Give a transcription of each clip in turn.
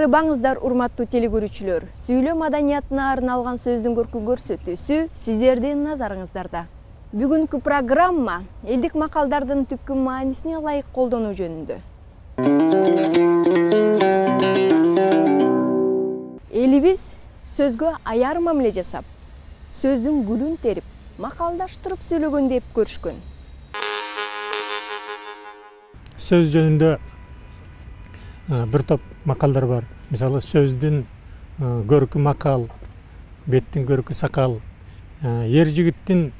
Арыбаңыздар, урматтуу телекөрүүчүлөр. Сүйлөө маданиятына арналган сөздүн көркү көрсөтүүсү сиздердин назарыңыздарда. Бүгүнкү программа элдик макалдардын түпкү маанисине ылайык колдонуу жөнүндө. Элибиз сөзгө аяр мамиле жасап, сөздүн гүлүн терип, макалдаштырып сүйлөгөн деп көрүшкөн. Сөз жөнүндө bir топ макалдар бар. Мисалы, сөздүн көркү макал, беттин көркү сакал, ер жигиттин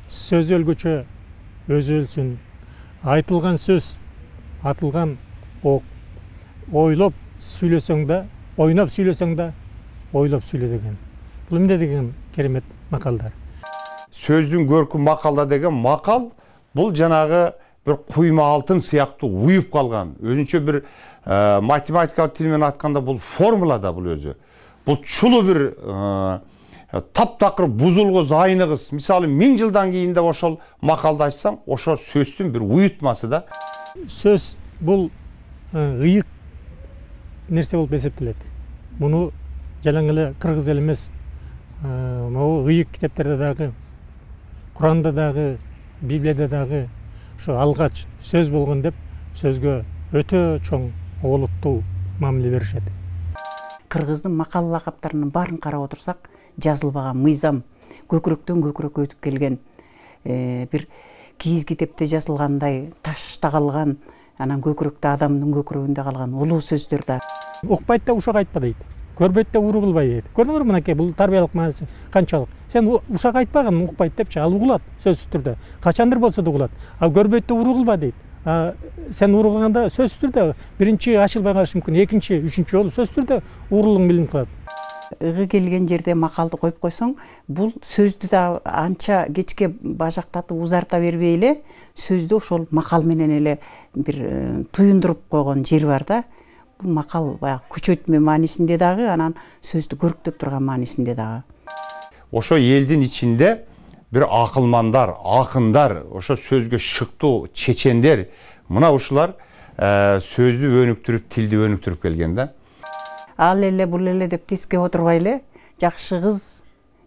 сөз өлгөчө өзү өлсүн, айтылган сөз, атылган ок, ойлоп сүйлөсөң да, ойноп сүйлөсөң да, ойлоп сүйлө деген. Бул эмне деген керемет макалдар. Сөздүн көркү макалда деген макал, бул жанагы bir куйма алтын сыяктуу уюп калган, өзүнчө bir математикалык тил менен айтканда бул формулада бул өзү. Бул чулуу bir таптакыр бузулгуз айныгыз. Мисалы 1000 жылдан кийин де ошол макалды айтсаң, ошол сөздүн bir уютмасы да. Сөз бул ыйык нерсе болуп эсептелет. Муну жалаң эле кыргыз эл эмес, могу ыйык китептерде дагы, Куранда дагы, Библияда дагы ошо алгач сөз болгон деп сөзгө өтө чоң олуттуу мамиле беришет. Кыргыздын макал лакаптарынын баарын карап отурсак, жазылбаган мыйзам, көкүрөктөн көкүрөккө өтүп келген, бир кийиз китепте жазылгандай ташта калган, анан көкүрөктө адамдын көкүрөгүндө калган улуу сөздөр да. Укпайт да ушак айтпа дейт. Көрбөйт да уру кылбай дейт. Көрдүңүрбү мынакей, бул тарбиялык мааниси канчалык. Сен ушак айтпаган, укпайт депчи, ал угулат сөзсүз түрдө. Качандыр болсо да угулат. Ал көрбөйт да уру кылба дейт. Сен уру кылганда сөзсүз түрдө биринчи ачылбай калышы мүмкүн, экинчи, үчүнчү жолу сөзсүз түрдө урулуң билинип калат. Ыгы келген жерде макалды коюп койсоң, бул сөздү да анча кечке бажактатып узарта бербей эле, сөздү ошол макал менен эле бир туюндуруп койгон жери бар да. Бул макал баягы күчөтмө маанисинде дагы, анан сөздү көрктөп турган маанисинде дагы. Ошо элдин ичинде bir акылмандар, акындар, ошо сөзгө шыктуу чечендер, мына ушулар сөздү өнүктүрүп, тилди өнүктүрүп келген да. Ал эле бул эле деп тискеп отурбай эле, жакшы кыз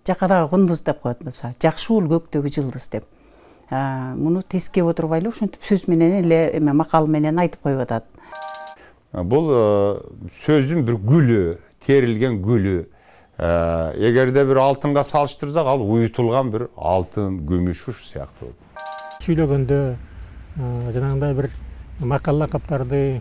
жакадагы кундуз деп коет болсо, жакшы уул көктөгү жылдыз деп. Муну тискеп отурбай эле ошентип сөз менен эле макал менен айтып коюп атат. Бул сөздүн bir гүлү, терилген гүлү. Эгерде bir алтынга салыштырсак, ал уютулган bir алтын, күмүш ушу сыяктуу. Сүйлөгөндө жанагындай bir макал лакаптарды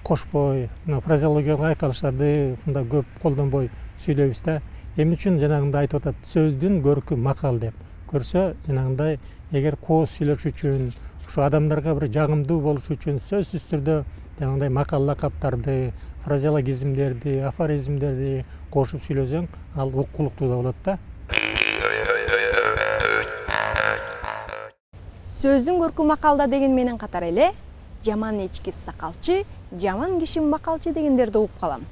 кошпой, фразеологиялык айкалыштарды мындай көп колдонбой сүйлөйбүз да. Эмне үчүн жанагындай айтып атат, сөздүн көркү макал деп. Көрсө, жанагындай эгер кооз сүйлөш үчүн, ушу адамдарга bir жагымдуу болуш үчүн сөзсүз түрдө жанагындай макал лакаптарды, фразеологизмдерди, афоризмдерди кошуп сүйлөсөң, ал уккулуктуу да болот да. Сөздүн көркү макалда деген менен катар эле жаман эчки сакалчы, жаман киши макалчы дегендерди угуп калам.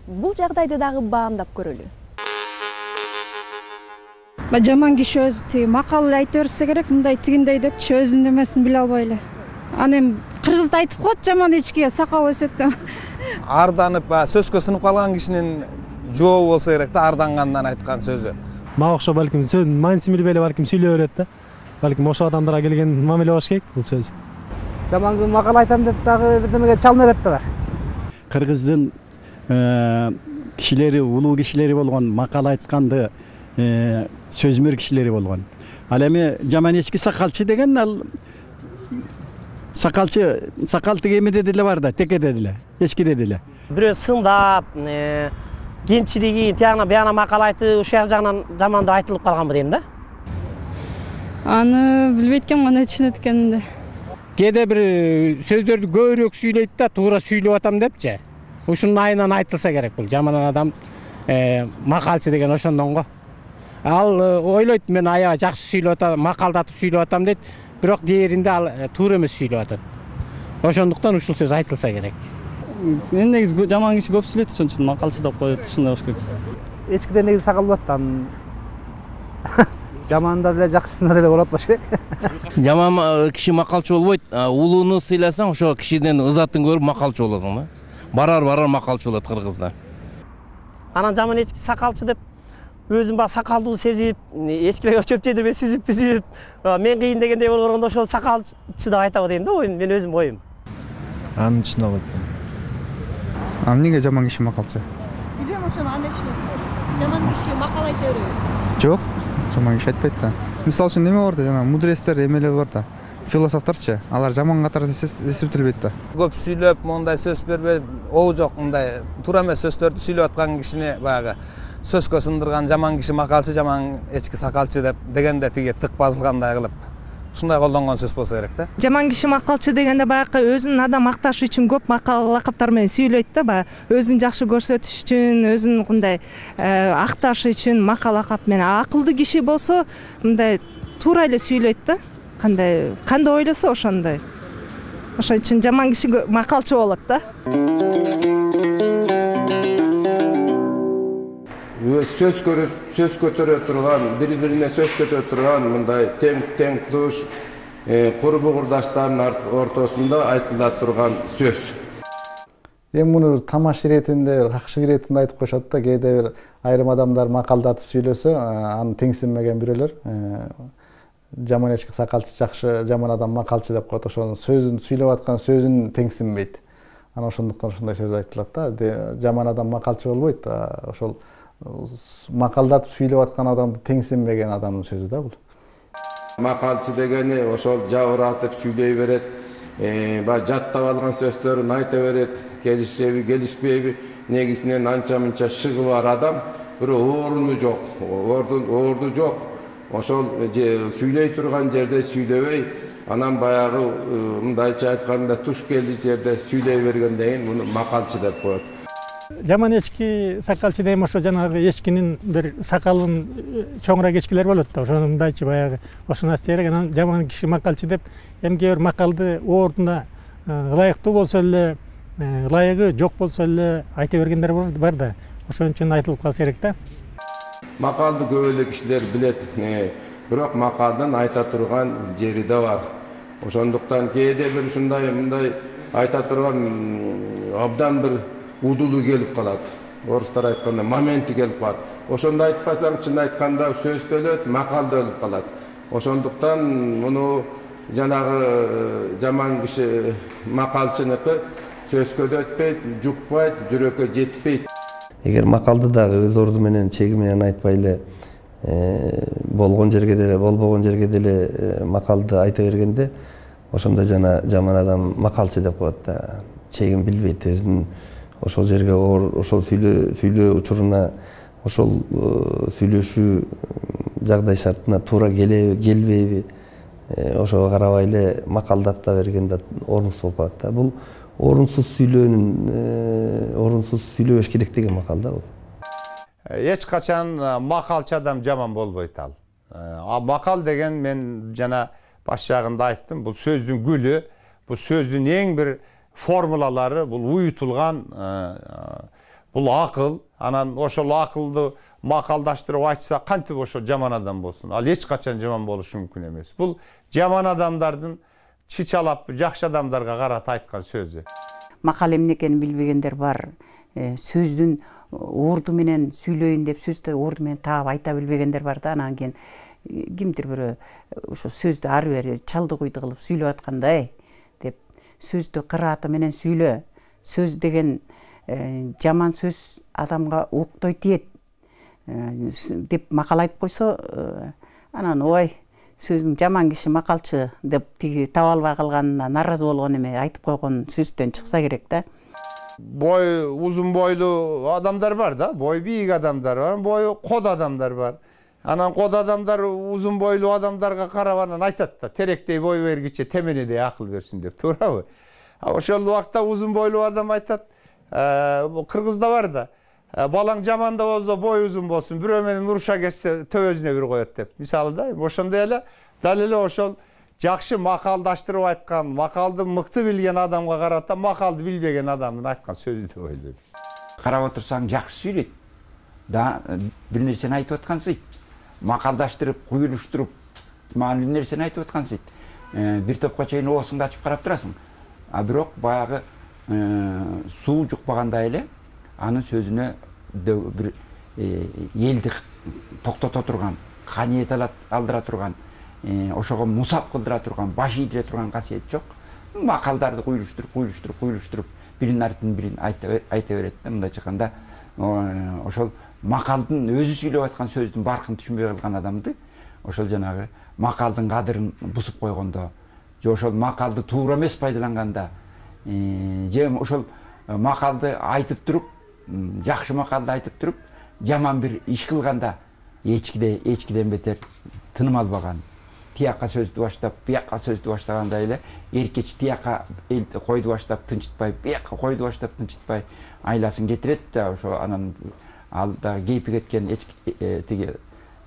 Бул жагдайды дагы баамдап көрөлү. Жаман киши өзү макал айта берсе керек, мындай тигиндей депчи өзүнүн эмесин биле албай эле. Анан кыргызда айтып коет, жаман эчкиге сакал өсөт деп. Арданып, сөзгө сынып калган кишинин жообу болсо керек да, ардангандан айткан сөзү. Мага окшоп балким сөздүн маанисин билбей эле балким сүйлөй берет да. Балким ошо адамдарга келген мамиле болуш керек бул сөз. Жаман макал айтам деп дагы бирдемеге чалына берет да бар. Кыргыздын кишилери, улуу кишилери болгон, макал айтканды сөзмөр кишилери болгон. Ал эми жаман эчки сакалчы деген ал сакал тегемеде деле бар да, текеде деле, эчкиде деле. Бирөө сындап, кемчилиги тияна бияна макал айтып, ушул жагынан жамандап айтылып калганбы дейм да. Аны билбейт экенмин, аны түшүнөт экенимди. Кээде бир сөздөрдү көбүрөөк сүйлөйт да, туура сүйлөп атам депчи. Ушунун айынан айтылса керек бул. Жаман адам макалчы деген ошондон го. Ал ойлойт, мен аябай жакшы сүйлөп атам, макалдатып сүйлөп атам дейт, бирок дээринде ал туура эмес сүйлөп атат. Ошондуктан ушул сөз айтылса керек. Мен негизи жаман киши көп сүйлөйт, ошон үчүн макалчы деп коет, ушундай болуш керек. Эчкиден негизи сакал болот да. Жаманда деле жакшысында деле болот болуш керек. Жаман киши макалчы болбойт. Улууну сыйласаң, ошо кишиден ызатын көрүп макалчы болосуң да. барар макалчы болот кыргызда. Анан жаман эчки сакалчы деп өзүм баа сакалдуу сезип, эчкилерге чөп жедирбей сүзүп, мен кыйын дегендей болуп барганда ошол сакалчы деп айтабы дейм да, оюм, мен өзүм оюм. Анын ичине алат. Эмнеге жаман киши макалчы? Билбейм, ошону андай түшүнөсүз. Жаман киши макал айта береби? Жок, жаман киши айтпайт да. Мисалы үчүн неме бар да, жана мудрецтер, эмелер бар да. Философторчу, алар жаман катарда эсептелбейт да. Көп сүйлөп, мондай сөз бербей, оо жок, мындай туура эмес сөздөрдү сүйлөп аткан кишини баягы сөзгө сындырган жаман киши макалчы, жаман эчки сакалчы деп дегенде тиги тык басылгандай кылып ушундай колдонгон сөз болсо керек да. Жаман киши макалчы дегенде баягы өзүн адам макташ үчүн көп макал лакаптар менен сүйлөйт да, баягы өзүн жакшы көрсөтүш үчүн, өзүн мындай акташ үчүн макал лакап менен. Акылдуу киши болсо мындай туура эле сүйлөйт да. Кандай ойлосо ошондой. Ошон үчүн жаман киши макалчы болот да. Сөз көтөрө турган, бири-бирине сөз көтөрө турган мындай тең туш курбу курдаштардын ортосунда айтыла турган сөз. Эми муну тамаш иретинде, какшы иретинде айтып коюшат да, кээде бир айрым адамдар макалдатып сүйлөсө, аны теңсинмеген бирөөлөр жаман эчки сакалчы жакшы, жаман адам макалчы деп коет. Ошонун сөзүн сүйлөп аткан сөзүн теңсинбейт. Анан ошондуктан ушундай сөз айтылат да. Жаман адам макалчы болбойт. Ошол макалдатып сүйлөп аткан адамды теңсинбеген адамдын сөзү да бул. Макалчы дегени ошол жабыратып сүйлөй берет, жаттап алган сөздөрүн айта берет, келишеби, келишпейби, негизинен анча-мынча шыгы бар адам, бирок орду жок. Ошол сүйлөй турган жерде сүйлөбөй, анан баягы мындайча айтканда туш келди жерде сүйлөй бергенден муну макалчы деп коет. Жаман эчки сакалчы дейм, ошо жанагы эчкинин бир сакалын чоңураак эчкилер болот да, ошону мындайча баягы ошону ача керек. Анан жаман киши макалчы деп эмки бир макалды ордуна ылайыктуу болсо эле, ылайыгы жок болсо эле айта бергендер бар да. Ошон үчүн айтылып калса керек да. Макалды көп эле кишилер билет, бирок макалдын айта турган жери да бар. Ошондуктан кээде бир ушундай мындай айта турган абдан бир удулуу келип калат. Орустар айтканда моменти келип калат. Ошондо айтпасаң, чын айтканда сөз да өлөт, макал да өлүп калат. Ошондуктан муну жанагы жаман киши макалчыныкы сөзгө да өтпөйт, жукпайт, жүрөккө жетпейт. Эгер макалды дагы өз орду менен, чеги менен айтпай эле, болгон жерге деле, болбогон жерге деле макалды айта бергенде, ошондо жаман адам макалчы деп коет да. Чегин билбейт, өзүнүн ошол жерге, ошол сүйлөө учуруна, ошол сүйлөшүү жагдай шартына туура келбейби, ошого карабай эле макалдата бергенде орунсуз болуп калат да. Бул орунсуз сүйлөбөш керек деген макал да бул. Эч качан макалчы адам жаман болбойт ал. Макал деген, мен жана баш жагында айттым, бул сөздүн гүлү, бул сөздүн эң бир формулалары, бул уютулган, бул акыл. Анан ошол акылды макалдаштырып айтса, кантип ошол жаман адам болсун. Ал эч качан жаман болушу мүмкүн эмес. Бул жаман адамдардын чычалап жакшы адамдарга карата айткан сөзү. Макал эмне экенин билбегендер бар. Сөздүн орду менен сүйлөйүн деп сөздү орду менен таап айта билбегендер бар да. Анан кийин кимдир бирөө ошо сөздү ары бери чалды куйду кылып сүйлөп аткандай деп сөздү кырааты менен сүйлө. Сөз деген жаман сөз адамга октой тиет деп макал айтып койсо, анан ой, сөзүң жаман киши макалчы деп тиги таба албай калганына нааразы болгон эме айтып койгон сөздөн чыкса керек да. Бой узун бойлуу адамдар бар да, бой бийик адамдар бар, бою код адамдар бар. Анан код адамдар узун бойлуу адамдарга карап анан айтат да, теректей бой бергиче теменедей акыл берсин деп, туурабы? Ошол убакта узун бойлуу адам айтат, кыргызда бар да, балаң жаман да болсо бой узун болсун, бирөө менен уруша кетсе төбөзүнө бир коет деп. Мисалы да, ошондой эле дал эле ошол жакшы макалдаштырып айткан, макалды мыкты билген адамга карата макалды билбеген адамдын айткан сөзү деп ойлойм. Карап отурсаң жакшы сүйлөйт. Да бир нерсени айтып аткансыйт. Макалдаштырып, куюлуштуруп, мага бир нерсени айтып аткансыйт. Бир топко чейин оосуңду ачып карап турасың. А бирок баягы суу жукпагандай эле анын сөзүнө бир элди токтото турган, каниет алдыра турган, ошого мусап кылдыра турган, баш ийдире турган касиет жок. Макалдарды куйлуштуруп, биринин артынан бирин айта берет да. Мындайча айтканда, ошол макалдын өзү сүйлөп аткан сөздүн баркын түшүнбөй калган адамды ошол жанагы макалдын кадырын бузуп койгондо, же ошол макалды туура эмес пайдаланганда, же ошол макалды айтып туруп, жакшы макалды айтып туруп, жаман бир иш кылганда эчкиден бетер тыным албаган, тияка сөздү баштап, бияка сөздү баштагандай эле эркеч тияка койду баштап тынчытпай, бияка койду баштап тынчытпай айласын кетирет да. Ошо анан ал дагы кейпи кеткен тиги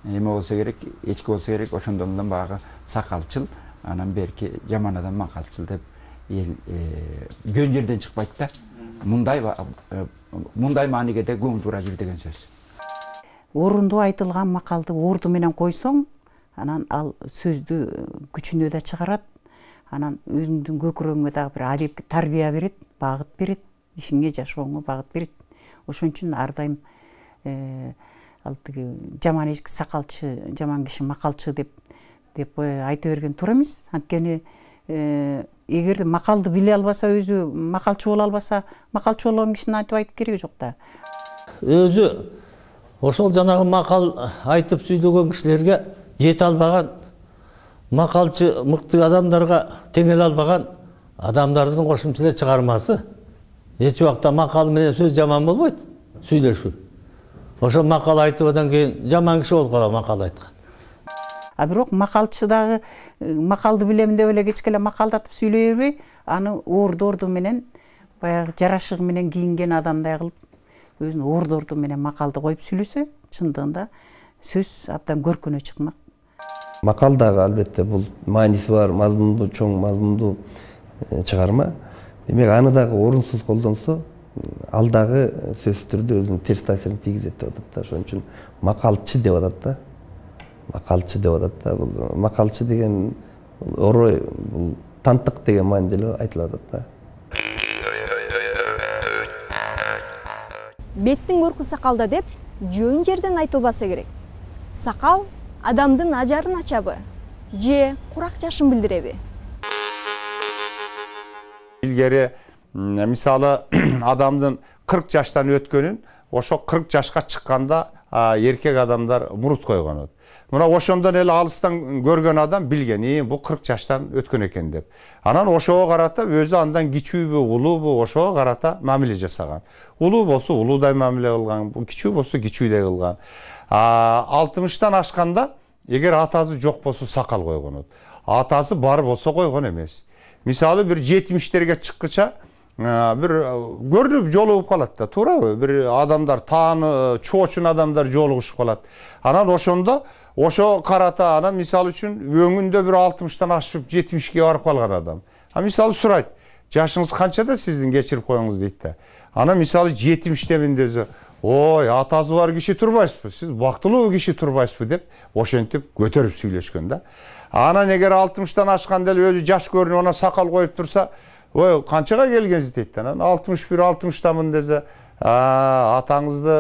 эме болсо керек, эчки болсо керек, ошондон баягы сакалчыл, анан берки жаман адам макалчыл деп эл жөн жерден чыкпайт да. Мындай маанигеде көңүл бура жүр деген сөз. Орунду айтылган макалды орду менен койсоң, анан ал сөздү күчүнө да чыгарат, анан өзүңдүн көкүрөгүңө дагы бир адепке тарбия берет, багыт берет, ишиңе жашооңо багыт берет. Ошон үчүн ар дайым ал тиги жаман эчки сакалчы, жаман киши макалчы деп айта берген туура эмес. Анткени эгерде макалды биле албаса, өзү макалчы боло албаса, макалчы болгон кишинин айтып кереги жок да. Өзү ошол жанагы макал айтып сүйлөгөн кишилерге жете албаган, макалчы мыкты адамдарга теңеле албаган адамдардын кошумча эле чыгармасы. Эч убакта макал менен сөз жаман болбойт, сүйлөшүү. Ошо макал айтып андан кийин жаман киши болуп калат макал айткан. А бирок макалчы дагы макалды билем деп эле кечке эле макалдатып сүйлөй бербей, аны орду менен баягы жарашыгы менен кийинген адамдай кылып, өзүнүн орду менен макалды коюп сүйлөсө, чындыгында сөз абдан көркүнө чыкмак. Макал дагы албетте бул мааниси бар, мазмунду чоң, мазмунду чыгарма. Демек аны дагы орунсуз колдонсо, ал дагы сөзсүз түрдө өзүнүн терс таасирин тийгизет деп атат да. Ошон үчүн макалчы деп атат да. Макалчы деп атат да. Бул макалчы деген орой, бул тантык деген мааниде эле айтылып атат да. Беттин көркү сакалда деп жөн жерден айтылбаса керек. Сакал адамдын ажарын ачабы же курак жашын билдиреби? Илгери мисалы адамдын 40 жаштан өткөнүн ошо 40 жашка чыкканда эркек адамдар мурут койгон. Мына ошондон эле алыстан көргөн адам билген, бул 40 жаштан өткөн экен деп. Анан ошого карата өзү андан кичүүбү, улуубу ошого карата мамиле жасаган. Улуу болсо улуудай мамиле кылган, кичүү болсо кичүүдөй кылган. 60-тан ашканда эгер атасы жок болсо сакал койгон. Атасы бар болсо койгон эмес. Мисалы бир 70-терге чыккыча бир көрүнүп жолугуп калат да, туурабы? Бир адамдар тааны чоочун адамдар жолугушуп калат. Анан ошондо ошо карата анан мисалы үчүн өңүндө бир 60-тан ашып 70-ке барып калган адам. Мисалы сурайт, жашыңыз канчада сиздин кечирип коюңуз дейт да. Анан мисалы 70-темин десе, ой, атасы бар киши турбайсызбы, сиз бактылуу киши турбайсызбы деп ошентип көтөрүп сүйлөшкөн да. Анан эгер 60-тан ашканда эле өзү жаш көрүнүп анан сакал коюп турса, ой, канчага келгенсиз дейт. Анан 61-60-тамын десе, атаңызды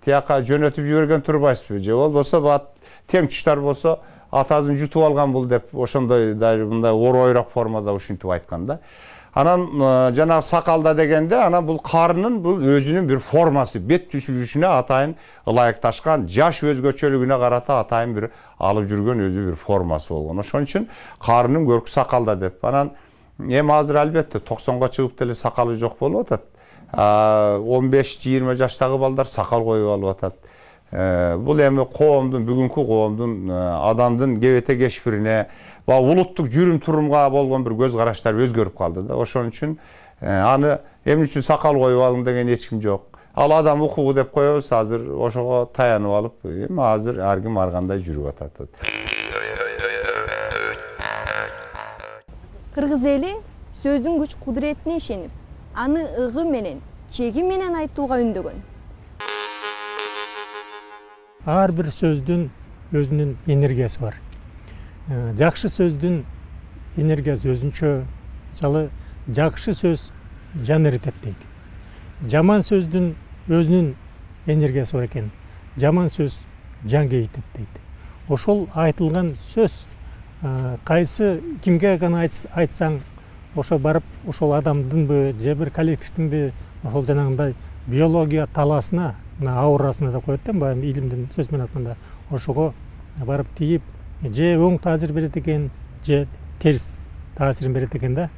тияка жөнөтүп жиберген турбайсызбы, же болбосо тең туштар болсо атасын жутуп алган бул деп ошондой даже мындай оройрак формада ушинтип айткан да. Анан жанагы сакалда дегенде анан бул карынын бул өзүнүн бир формасы, бет түзүлүшүнө атайын ылайыкташкан, жаш өзгөчөлүгүнө карата атайын бир алып жүргөн өзү бир формасы болгон. Ошон үчүн карынын көркү сакалда деп. Анан эми азыр албетте 90га чыгып деле сакалы жок болуп атат. 15-20 жаштагы балдар сакал коюп алып атат. Бул эми коомдун, бүгүнкү коомдун адамдын кебете кешпирине, улуттук жүрүм турумга болгон бир көз караштар өзгөрүп калды да. Ошон үчүн аны эмне үчүн сакал коюп алың деген эч ким жок. Ал адам укугу деп коебуз, азыр ошого таянып алып, эми азыр ар ким ар кандай жүрүп атат. Кыргыз эли сөздүн күч кудуретине ишенип, аны ыгы менен, чеги менен айтууга үндөгөн. Ар бир сөздүн өзүнүн энергиясы бар. Жакшы сөздүн энергиясы өзүнчө. Мисалы, жакшы сөз жан эритет дейт. Жаман сөздүн өзүнүн энергиясы бар экен. Жаман сөз жан кейитет дейт. Ошол айтылган сөз кайсы кимге гана айтсаң, ошо барып ошол адамдынбы же бир коллективдинби ошол жанагындай биология таласына, мына аурасына да коет да, баягы илимдин сөз менен айтканда, ошого барып тийип, же оң таасир берет экен, же терс таасирин берет экен да.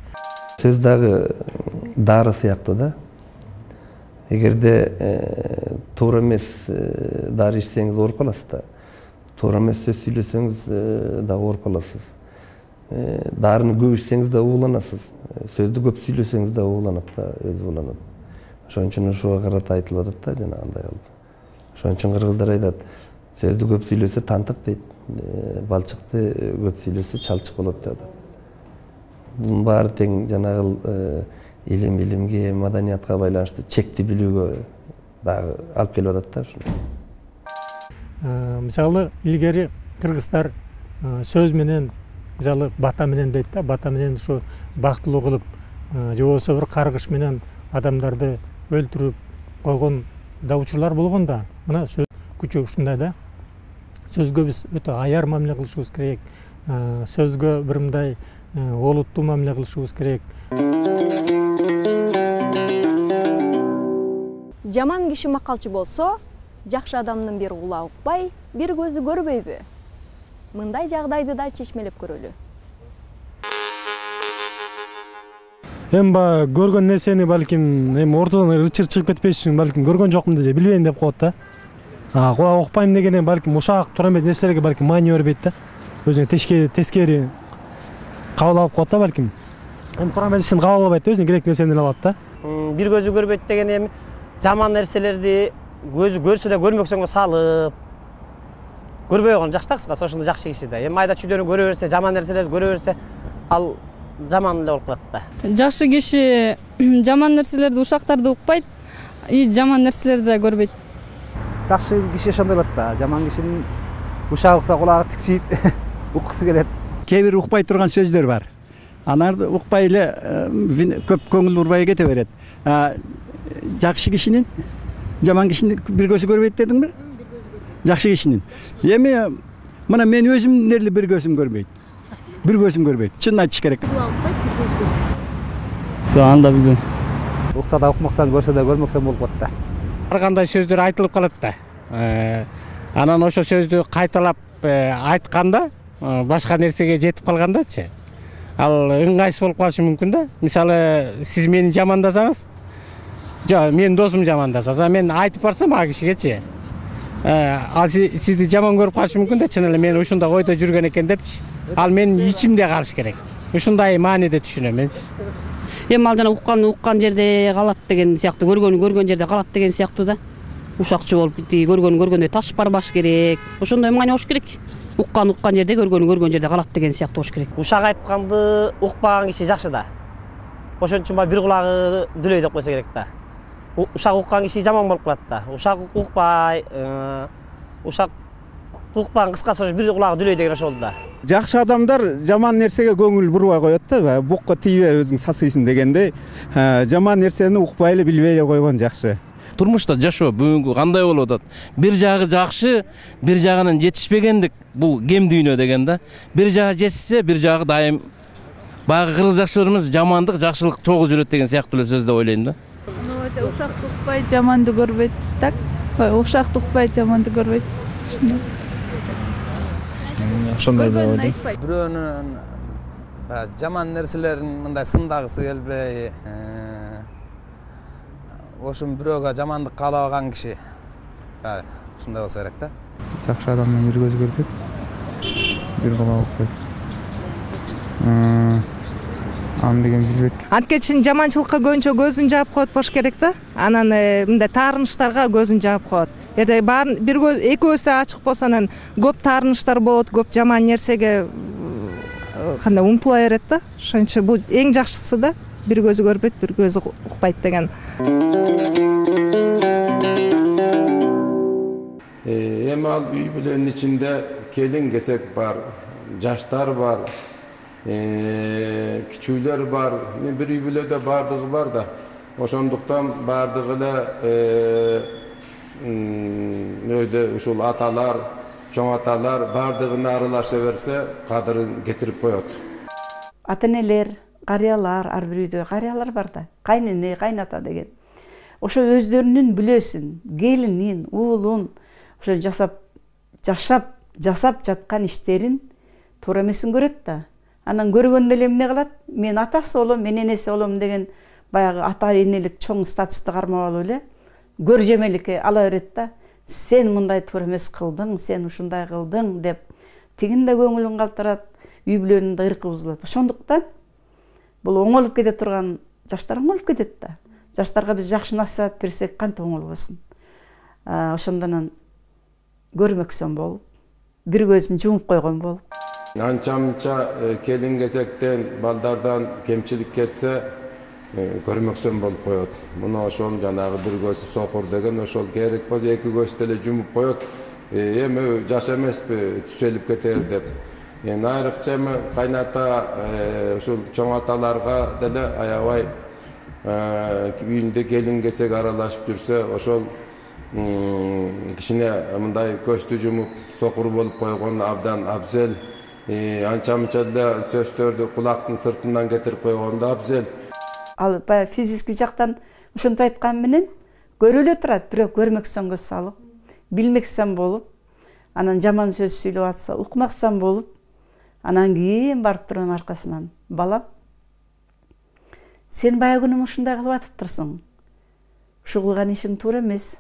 Сөз дагы дары сыяктуу да. Эгерде туура эмес дары ичсеңиз ооруп каласыз да. Туура эмес сөз сүйлөсөңүз дагы ооруп каласыз. Дарыны көп ичсеңиз да ууланасыз. Сөздү көп сүйлөсөңүз да ууланат да, өзү ууланат. Ошон үчүн ошого карата айтылып атат да, жанагындай болуп. Ошон үчүн кыргыздар айтат, сөздү көп сүйлөсө тантык дейт, балчыкты көп сүйлөсө чалчык болот деп атат. Бунун баары тең жанагы илимге, маданиятка байланыштуу чекти билүүгө дагы алып келип атат да. Мисалы, илгери кыргыздар сөз менен, мисалы, бата менен дейт да, бата менен ушу бактылуу кылып, же болбосо бир каргыш менен адамдарды өлтүрүп койгон да учурлар болгон да. Мына сөз күчү ушундай да. Сөзгө биз өтө аяр мамиле кылышыбыз керек. Сөзгө бир мындай олуттуу мамиле кылышыбыз керек. Жаман киши макалчы болсо, жакшы адамдын бир кулагы укпай, бир көзү көрбөйбү? Мындай жагдайды да чечмелеп көрөлү. Эми көргөн нерсени балким ортодон ычыр чыгып кетпеш үчүн балким көргөн жокмун же билбейм деп коет да. Кулак укпайм дегенде балким ушак туура эмес нерселерге балким маани бербейт да. Өзүнө тескери кабыл алып коет да балким. Эми туура эмес нерсени кабыл албайт, өзүнө керектүү нерсени эле алат да. Бир көзү көрбөйт деген эми жаман нерселерди көзү көрсө да көрмөксөнгө салып көрбөй койгон жакшы да, кыскасы ошондой жакшы киши да. Эми айда чүйдөнү көрө берсе, жаман нерселерди көрө берсе, ал жаман эле болуп калат да. Жакшы киши жаман нерселерди, ушактарды укпайт, жаман нерселерди да көрбөйт. Жакшы киши ошондой болот да. Жаман кишинин ушак укса кулагы тикшийт, уккусу келет. Кээ бир укпай турган сөздөр бар. Аларды укпай эле көп көңүл бурбай кете берет. Жакшы кишинин, жаман кишинин бир көзү көрбөйт дедиңби? Бир көзү көрбөйт. Жакшы кишинин. Эми мына мен өзүм дерле бир көзүм көрбөйт. Бир көзүм көрбөйт. Чынын айтыш керек. Кулак укпайт, бир көзү көрбөйт. Жок, анда билбейм. Укса да укмаксан, көрсө да көрмөксөн болуп калат да. Ар кандай сөздөр айтылып калат да. Анан ошо сөздү кайталап айтканда башка нерсеге жетип калгандачы. Ал ыңгайсыз болуп калышы мүмкүн да. Мисалы, сиз мени жамандасаңыз, жок, менин досум жамандаса, мен айтып барсам а кишигечи, ал сизди жаман көрүп калышы мүмкүн да, чын эле мен ушундай ойдо жүргөн экен депчи. Ал менин ичимде калыш керек. Ушундай мааниде түшүнөм менчи. Эми ал жана уккан жерде калат деген сыяктуу, көргөн жерде калат деген сыяктуу да. Ушакчы болуп көргөндө ташып барбаш керек. Ошондой маани болуш керек. Уккан жерде, көргөн жерде калат деген сыяктуу болуш керек. Ушак айтканды укпаган киши жакшы да. Ошон үчүн бир кулагы дүлөй деп койсо керек да. Ушак уккан киши жаман болуп калат да. Ушак укпай, ушак укпаган кыскасы бир кулагы дүлөй деген ошол да. Жакшы адамдар жаман нерсеге көңүл бурбай коет да, букка тийбей өзүң сасыйсың дегендей, жаман нерсени укпай эле билбей эле койгон жакшы. Турмушта жашоо бүгүнкү кандай болуп атат? Бир жагы жакшы, бир жагынан жетишпегендик, бул кем дүйнө деген да. Бир жагы жетишсе, бир жагы дайым баягы кыргыз жакшыларыбыз жамандык, жакшылык чогуу жүрөт деген сыяктуу эле сөз деп ойлойм да. Ушакты укпайт, жаманды көрбөйт так. Ушакты укпайт, жаманды көрбөйт. Ошондой деп ойлойм. Бирөөнүн жаман нерселерин мындай сындагысы келбей, ошон бирөөгө жамандык каалабаган киши ушундай болсо керек да. Жакшы адамдын бир көзү көрбөйт, бир кулагы укпайт. Аны деген билбейт. Анткечин жаманчылыкка көбүнчө көзүн жаап коет болуш керек да. Анан мындай таарынычтарга көзүн жаап коет. Эде бир көз, эки көзү ачык болсо анан көп таарынычтар болот, көп жаман нерсеге кандай умтула берет да. Ошон үчүн бул эң жакшысы да. Бир көзү көрбөйт, бир көзү укпайт деген. Эми ал үй бүлөнүн ичинде келин кесек бар, жаштар бар, кичүүлөр бар. Мен бир үй бүлөдө бардыгы бар да. ошондуктан баардыгы эле өйдө ушул аталар, чоң аталар баардыгына аралаша берсе, кадырын кетирип коет. Ата-энелер, карыялар, ар бир үйдө карыялар бар да, кайнене, кайната деген. Ошо өздөрүнүн бүлөсүн, келинин, уулун ошо жасап жаткан иштерин туура эмесин көрөт да. Анан көргөндө эле эмне кылат? Мен атасы болом, мен энеси болом деген баягы ата-энелик чоң статусту кармап алып эле көржемеликке ала берет да. Сен мындай туура эмес кылдың, сен ушундай кылдың деп тигин да көңүлүн калтырат, үй бүлөнүн да ыркы бузулат. Ошондуктан бул оңолуп кете турган жаштар оңолуп кетет да. Жаштарга биз жакшы насаат берсек кантип оңолбосун. Ошондон көрмөксөн болуп, бир көзүн жумуп койгон болуп. Анча-мынча келин-кезектен, балдардан кемчилик кетсе, көрмөксөн болуп коет. Муну ошол жанагы бир көзү сокур деген ошол керек болсо эки көздү эле жумуп коет. Эми жаш эмеспи, түзөлүп кетер деп. Айрыкча кайната ушул чоң аталарга деле аябай үйүндө келин-кезек аралашып жүрсө, ошол кичине мындай көздү жумуп сокур болуп койгон абдан абзел. Анча-мынча деле сөздөрдү кулактын сыртынан кетирип койгон да абзел. Ал баягы физический жактан ушинтип айткан менен көрө эле турат, бирок көрмөксөн көз салып, билмексен болуп, анан жаман сөз сүйлөп атса, укмаксан болуп, анан кийин барып турган аркасынан балам, сен баягы күнү ушундай кылып атыптырсың. Ушу кылган ишиң туура эмес.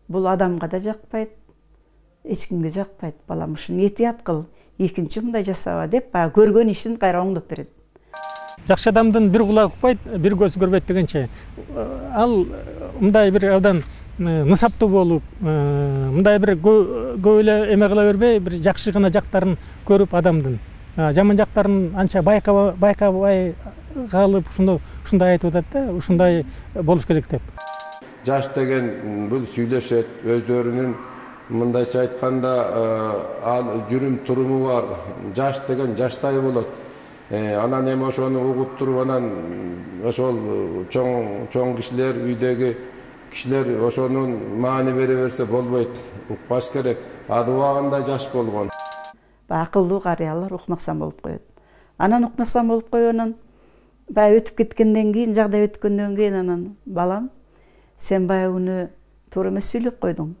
Бул адамга да жакпайт, эч кимге жакпайт. Балам, ушуну этият кыл, экинчи мындай жасаба деп, баягы көргөн ишин кайра оңдоп берет. Жакшы адамдын бир кулагы укпайт, бир көзү көрбөйт дегенче. Ал мындай бир абдан нысаптуу болуп, мындай бир көп эле эме кыла бербей, бир жакшы гана жактарын көрүп адамдын, жаман жактарын анча байкабай калып, ушундай айтып атат да, ушундай болуш керек деп. Жаш деген бул сүйлөшөт, өздөрүнүн мындайча айтканда ал жүрүм туруму бар. Жаш деген жаштай болот. Анан эми ошону угуп туруп, анан ошол чоң кишилер, үйдөгү кишилер ошонун маани бере берсе болбойт. Укпаш керек. Ады убагында жаш болгон. Акылдуу карыялар укмаксан болуп коет. Анан укмаксан болуп койгонун баягы өтүп кеткенден кийин, жагдай өткөндөн кийин анан балам, сен баягы күнү туура эмес сүйлөп койдуң.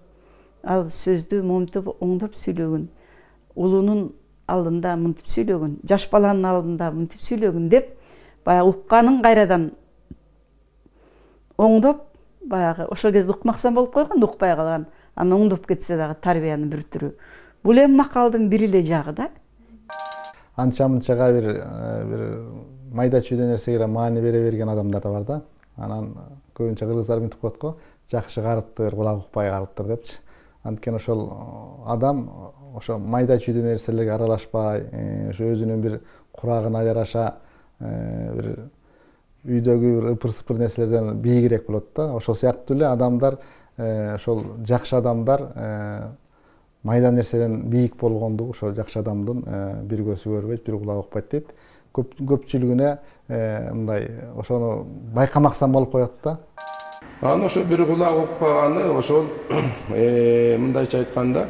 Ал сөздү момтуп, оңдоп сүйлөгүн. Улунун алдында мынтип сүйлөгүн, жаш баланын алдында мынтип сүйлөгүн деп, баягы укканын кайрадан оңдоп, баягы ошол кезде укмаксан болуп койгон, укпай калган. Анан оңдоп кетсе дагы тарбиянын бир түрү. Бул эми макалдын бир эле жагы да. Анча-мынчага бир майда чүйдө нерсеге маани бере берген адамдар да бар да. Анан көбүнчө кыргыздар мынтип коет го, жакшы карыптыр, кулак укпай карыптыр депчи. Анткени ошол адам ошо майда чүйдө нерселерге аралашпай, ошо өзүнүн бир курагына жараша бир үйдөгү бир ыпыр-сыпыр нерселерден бийигирээк болот да. Ошол сыяктуу эле адамдар, ошол жакшы адамдар майда нерседен бийик болгондугу ошол жакшы адамдын бир көзү көрбөйт, бир кулагы укпайт дейт. Көпчүлүгүнө мындай ошону байкамаксан болуп коет да. Анан ошо бир кулак укпаганы ошол мындайча айтканда,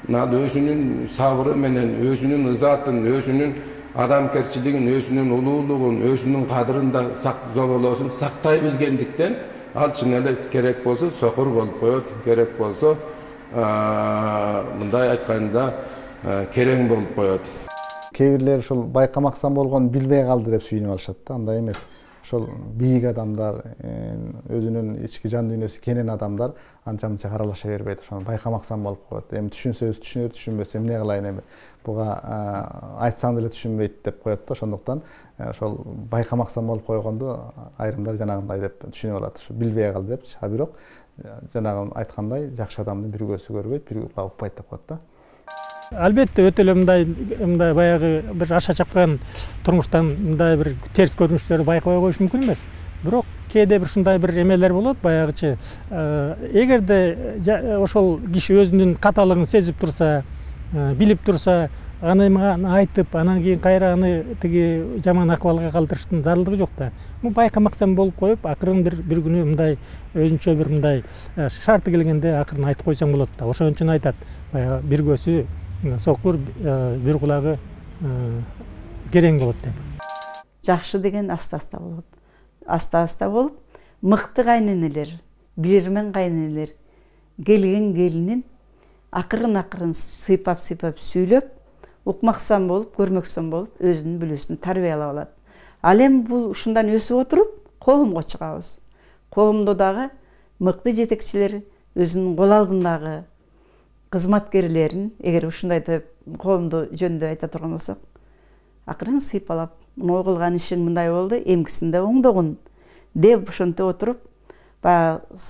өзүнүн сабыры менен, өзүнүн ызатын, өзүнүн адамкерчилигин, өзүнүн улуулугун, өзүнүн кадырын да зоболосун сактай билгендиктен, ал чын эле керек болсо сокур болуп коет, керек болсо мындай айтканда керең болуп коет. Кээ бирлер ошол байкамаксан болгонун билбей калды деп сүйүнүп алышат да. Андай эмес. Ошол бийик адамдар, өзүнүн ички жан дүйнөсү кенен адамдар анча-мынча аралаша бербейт. Ошону байкамаксан болуп коет. Эми түшүнсөбүз түшүнөт, түшүнбөсө эмне кылайын эми? Буга айтсаң деле түшүнбөйт деп коет да. Ошондуктан ошол байкамаксан болуп койгонду айрымдар жанагындай деп түшүнүп алат. Ошо билбей калды депчи. А бирок жанагы айткандай жакшы адамдын бир көзү көрбөйт, бир кулагы укпайт деп коет да. Албетте өтө эле мындай баягы бир аша чапкан турмуштан мындай бир терс көрүнүштөрдү байкабай коюш мүмкүн эмес. Бирок кээде бир ушундай бир эмелер болот, баягычы эгерде ошол киши өзүнүн каталыгын сезип турса, билип турса, аны айтып, анан кийин кайра аны тиги жаман акыбалга калтырыштын зарылдыгы жок да. Бул байкамаксан болуп коюп, акырын бир күнү мындай өзүнчө бир мындай шарты келгенде акырын айтып койсоң болот да. Ошон үчүн айтат, баягы бир көзү сокур, бир кулагы керең болот деп. Жакшы деген аста-аста болот. Аста-аста болуп, мыкты кайненелер, билирмен кайненелер келген келинин акырын сыйпап сүйлөп, укмаксан болуп, көрмөксөн болуп, өзүнүн бүлөсүн тарбиялап алат. Ал эми бул ушундан өсүп отуруп, коомго чыгабыз. Коомдо дагы мыкты жетекчилер өзүнүн кол алдындагы кызматкерлерин, эгер ушундай деп коомдо жөнүндө айта турган болсок, акырын сыйпалап, мына кылган ишиң мындай болду, эмгисинде оңдогун деп ошентип отуруп, баягы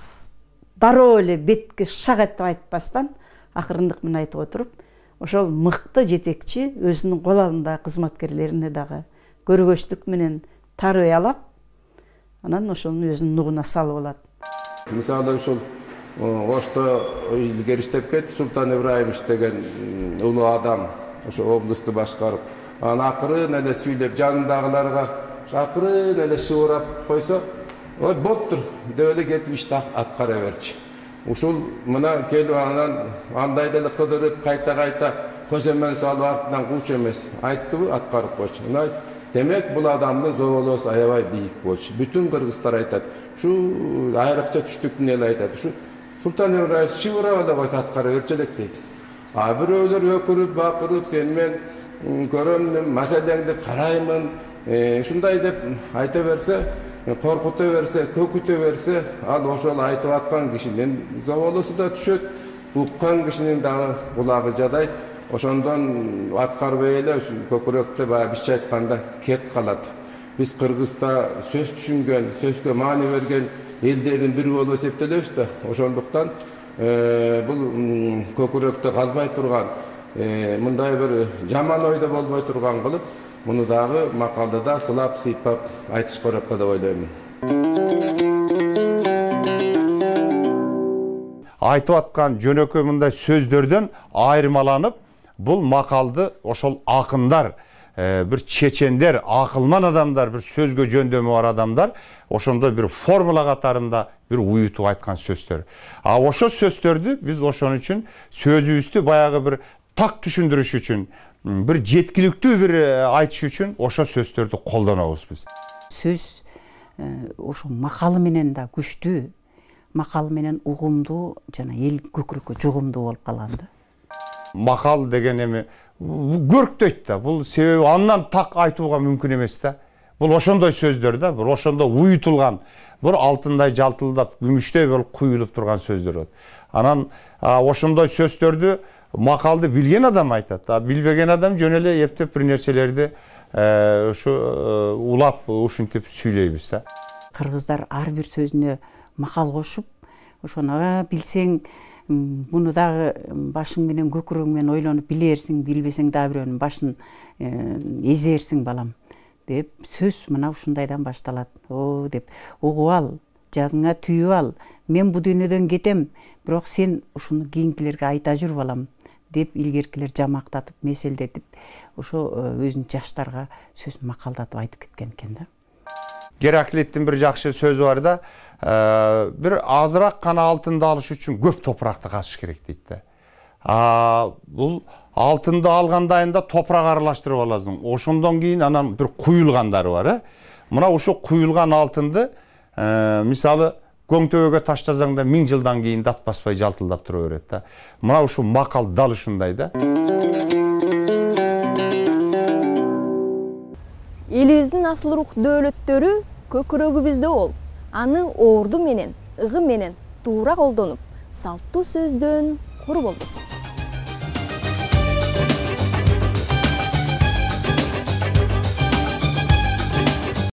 дароо эле бетке шак этип айтпастан, акырындык менен айтып отуруп, ошол мыкты жетекчи өзүнүн кол алдындагы кызматкерлерине дагы көргөчтүк менен тарбиялап, анан ошонун өзүнүн нугуна салып алат. Мисалы ушул Ошто илгери иштеп кетти Султан Ибраимович деген улуу адам, ошо облусту башкарып, анан акырын эле сүйлөп, жанындагыларга акырын эле шыбырап койсо, ой болуптур деп эле кетип ишти аткара берчи. Ушул мына келип анан андай деле кыдырып, кайта көзөмөл салып артынан кууч эмес, айттыбы аткарып койчу. Демек бул адамдын зоболоосу аябай бийик болчу. Бүтүн кыргыздар айтат. Ушу айрыкча түштүктүн эли айтат. Ушу Султан Ибраимович шыбырап эле койсо аткара берчи элек дейт. А бирөөлөр өкүрүп, бакырып, сени мен көрөм, маселеңди караймын, ушундай деп айта берсе, коркута берсе, көкүтө берсе, ал ошол айтып аткан кишинин зоболоосу да түшөт, уккан кишинин дагы кулагы жадай. Ошондон аткарбай эле көкүрөктө баягы бизче айтканда кек калат. Биз Кыргызда сөз түшүнгөн, сөзгө маани берген элдердин бири болуп эсептелебиз да. Ошондуктан бул көкүрөктө калбай турган, мындай бир жаман ойдо болбой турган кылып, муну дагы макалдада сылап сыйпап айтыш керек деп ойлоймун. Айтып аткан жөнөкөй мындай сөздөрдөн айырмаланып, бул макалды ошол акындар, бир чечендер, акылман адамдар, бир сөзгө жөндөмү бар адамдар ошондой бир формула катарында бир уютуп айткан сөздөр. А ошо сөздөрдү биз ошон үчүн сөзүбүздү баягы бир так түшүндүрүш үчүн, бир жеткиликтүү бир айтыш үчүн ошо сөздөрдү колдонобуз биз. Сөз ошо макалы менен да күчтүү, макал менен угумдуу жана эл көкүрөккө жугумдуу болуп калган да. Макал деген эми көрктөйт да. Бул себеби андан так айтууга мүмкүн эмес да. Бул ошондой сөздөр да, бир ошондой уютулган, бир алтындай жалтылдап, күмүштөй болуп куюлуп турган сөздөр болот. Анан ошондой сөздөрдү макалды билген адам айтат. Билбеген адам жөн эле эптеп бир нерселерди ушу улап ушинтип сүйлөйбүз да. Кыргыздар ар бир сөзүнө макал кошуп, ошону билсең, буну дагы башың менен көкүрөгүң менен ойлонуп билерсиң, билбесең дагы бирөөнүн башын эзерсиң балам деп сөз мына ушундайдан башталат. О деп угуп ал, жадыңа түйүп ал. Мен бу дүйнөдөн кетем, бирок сен ушуну кийинкилерге айта жүр балам деп илгеркилер жамактатып, меселдетип, ошо өзүнүн жаштарга сөз макалдатып айтып кеткен экен да. Гераклиттин бир жакшы сөзү бар да, бир азыраак гана алтынды алыш үчүн көп топуракты казыш керек дейт да. Бул алтынды алгандайында топурак аралаштырып аласың. Ошондон кийин анан бир куюлгандары бар. Мына ушул куюлган алтынды мисалы көңтөбөгө таштасаң да 1000 жылдан кийин дат баспай жалтылдап тура берет да. Мына ушул макал дал ушундай да. Элибиздин асыл рух дөөлөттөрү көкүрөгүбүздө болуп, аны оорду менен, ыгы менен туура колдонуп, салттуу сөздөн кур болбосун.